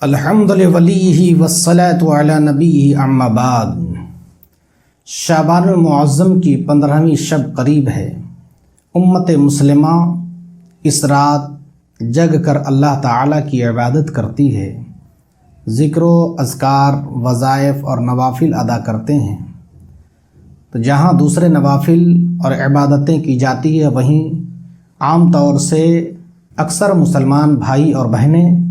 الحمد لولیہ والصلاۃ علی نبیہ اما بعد۔ شعبان المعظم کی 15ویں شب قریب ہے۔ امت مسلمہ اس رات جگ کر اللہ تعالیٰ کی عبادت کرتی ہے، ذکر و اذکار، وظائف اور نوافل ادا کرتے ہیں۔ تو جہاں دوسرے نوافل اور عبادتیں کی جاتی ہے، وہیں عام طور سے اکثر مسلمان بھائی اور بہنیں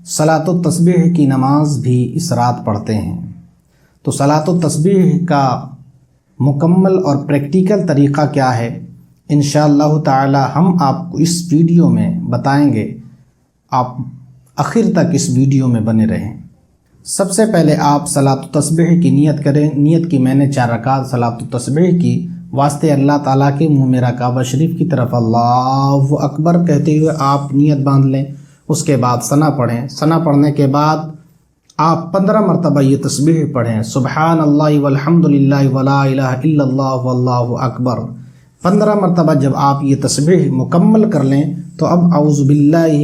صلاۃ التسبیح کی نماز بھی اس رات پڑھتے ہیں۔ تو صلاۃ التسبیح کا مکمل اور پریکٹیکل طریقہ کیا ہے، انشاءاللہ تعالی ہم آپ کو اس ویڈیو میں بتائیں گے۔ آپ آخر تک اس ویڈیو میں بنے رہیں۔ سب سے پہلے آپ صلاۃ التسبیح کی نیت کریں۔ نیت کی میں نے 4 رکعت صلاۃ التسبیح کی واسطے اللہ تعالیٰ کے منہ میرا کعبہ شریف کی طرف اللہ اکبر کہتے ہوئے آپ نیت باندھ لیں۔ اس کے بعد ثنا پڑھیں۔ ثنا پڑھنے کے بعد آپ 15 مرتبہ یہ تسبیح پڑھیں، سبحان اللہ والحمد للہ ولا الہ الا اللہ واللہ اکبر۔ 15 مرتبہ جب آپ یہ تسبیح مکمل کر لیں تو اب اعوذ باللہ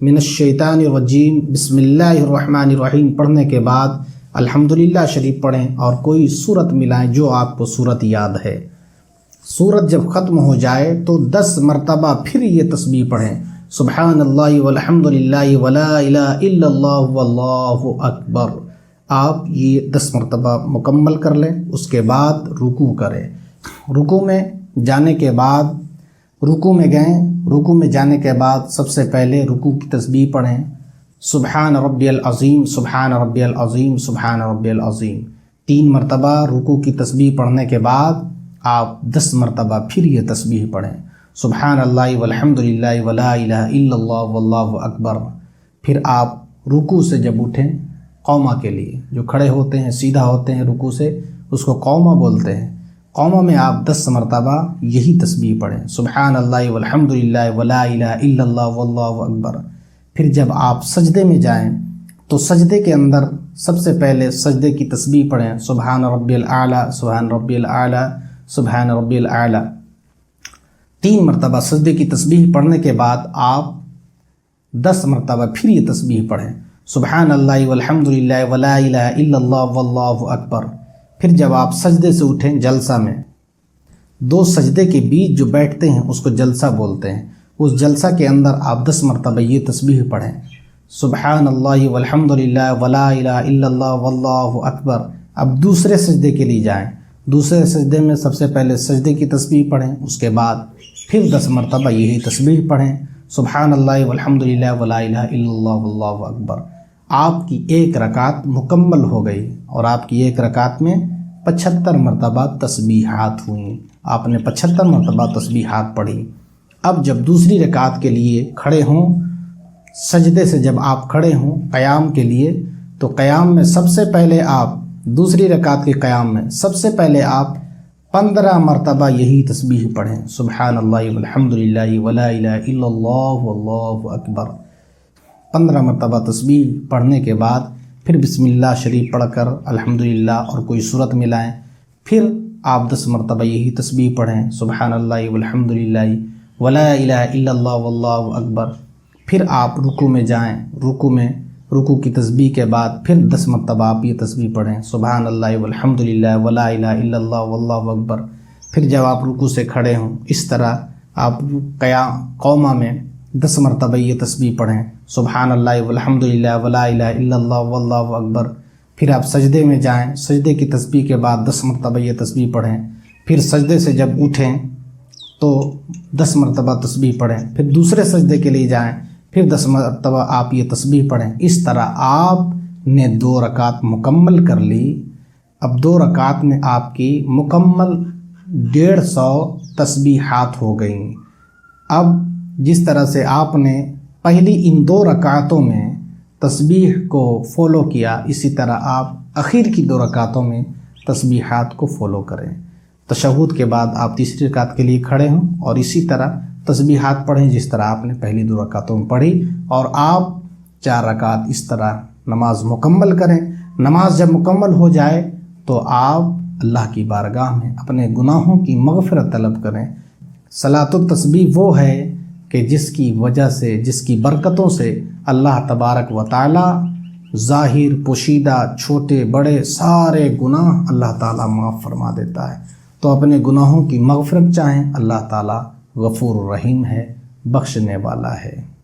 من الشیطان الرجیم بسم اللہ الرحمن الرحیم پڑھنے کے بعد الحمدللہ شریف پڑھیں اور کوئی سورت ملائیں جو آپ کو سورت یاد ہے۔ سورت جب ختم ہو جائے تو 10 مرتبہ پھر یہ تسبیح پڑھیں، سبحان اللہ والحمد للہ ولا الہ الا اللہ واللہ اکبر۔ آپ یہ 10 مرتبہ مکمل کر لیں۔ اس کے بعد رکوع کریں۔ رکوع میں جانے کے بعد رکوع میں گئیں، رکوع میں جانے کے بعد سب سے پہلے رکوع کی تسبیح پڑھیں، سبحان ربی العظیم سبحان ربی العظیم سبحان ربی العظیم۔ 3 مرتبہ رکوع کی تسبیح پڑھنے کے بعد آپ 10 مرتبہ پھر یہ تسبیح پڑھیں، سبحان اللہ والحمد للہ ولا الہ الا اللہ واللہ اکبر۔ پھر آپ رکوع سے جب اٹھیں، قومہ کے لیے جو کھڑے ہوتے ہیں، سیدھا ہوتے ہیں رکوع سے، اس کو قومہ بولتے ہیں۔ قومہ میں آپ 10 مرتبہ یہی تسبیح پڑھیں، سبحان اللہ والحمد للہ ولا الہ الا اللہ واللہ اکبر۔ پھر جب آپ سجدے میں جائیں تو سجدے کے اندر سب سے پہلے سجدے کی تسبیح پڑھیں، سبحان ربی الاعلیٰ سبحان ربی الاعلیٰ سبحان ربی الاعلیٰ۔ 3 مرتبہ سجدے کی تسبیح پڑھنے کے بعد آپ 10 مرتبہ پھر یہ تسبیح پڑھیں، سبحان اللہ والحمد للہ ولا الہ الا اللہ واللہ اکبر۔ پھر جب آپ سجدے سے اٹھیں، جلسہ میں 2 سجدے کے بیچ جو بیٹھتے ہیں اس کو جلسہ بولتے ہیں، اس جلسہ کے اندر آپ 10 مرتبہ یہ تسبیح پڑھیں، سبحان اللہ والحمد للہ ولا الہ الا اللہ واللہ اکبر۔ اب دوسرے سجدے کے لیے جائیں۔ دوسرے سجدے میں سب سے پہلے سجدے کی تسبیح پڑھیں، اس کے بعد پھر 10 مرتبہ یہی تسبیح پڑھیں، سبحان اللہ والحمد للہ ولا الہ الا اللہ واللہ اکبر۔ آپ کی 1 رکعت مکمل ہو گئی اور آپ کی 1 رکعت میں 75 مرتبہ تسبیحات ہوئیں۔ آپ نے 75 مرتبہ تسبیحات پڑھی۔ اب جب دوسری رکعت کے لیے کھڑے ہوں، سجدے سے جب آپ کھڑے ہوں قیام کے لیے، تو قیام میں سب سے پہلے آپ دوسری رکعت کے قیام میں سب سے پہلے آپ 15 مرتبہ یہی تسبیح پڑھیں، سبحان اللہ والحمد للہ ولا الہ الا اللہ واللہ اکبر۔ 15 مرتبہ تسبیح پڑھنے کے بعد پھر بسم اللہ شریف پڑھ کر الحمدللہ اور کوئی سورت ملائیں۔ پھر آپ 10 مرتبہ یہی تسبیح پڑھیں، سبحان اللہ والحمد للہ ولا الہ الا اللہ واللہ اکبر۔ پھر آپ رکوع میں جائیں، رکوع کی تسبیح کے بعد پھر 10 مرتبہ آپ یہ تسبیح پڑھیں، سبحان اللہ والحمد للہ ولا الہ الا اللہ واللہ اکبر۔ پھر جب آپ رکوع سے کھڑے ہوں، اس طرح آپ قومہ میں 10 مرتبہ یہ تسبیح پڑھیں، سبحان اللہ والحمد للہ ولا الہ الا اللہ واللہ اکبر۔ پھر آپ سجدے میں جائیں، سجدے کی تسبیح کے بعد 10 مرتبہ یہ تسبیح پڑھیں۔ پھر سجدے سے جب اٹھیں تو 10 مرتبہ تسبیح پڑھیں۔ پھر دوسرے سجدے کے لیے جائیں، پھر 10 مرتبہ آپ یہ تسبیح پڑھیں۔ اس طرح آپ نے 2 رکعت مکمل کر لی۔ اب 2 رکعت میں آپ کی مکمل 150 تسبیحات ہو گئیں۔ اب جس طرح سے آپ نے پہلی ان 2 رکعتوں میں تسبیح کو فالو کیا، اسی طرح آپ اخیر کی 2 رکعتوں میں تسبیحات کو فالو کریں۔ تشہد کے بعد آپ تیسری رکعت کے لیے کھڑے ہوں اور اسی طرح تسبیحات پڑھیں جس طرح آپ نے پہلی 2 رکعتوں میں پڑھی، اور آپ 4 رکعت اس طرح نماز مکمل کریں۔ نماز جب مکمل ہو جائے تو آپ اللہ کی بارگاہ میں اپنے گناہوں کی مغفرت طلب کریں۔ صلاۃ التسبیح وہ ہے کہ جس کی وجہ سے، جس کی برکتوں سے اللہ تبارک و تعالی ظاہر پوشیدہ چھوٹے بڑے سارے گناہ اللہ تعالیٰ معاف فرما دیتا ہے۔ تو اپنے گناہوں کی مغفرت چاہیں، اللہ تعالیٰ غفور الرحیم ہے، بخشنے والا ہے۔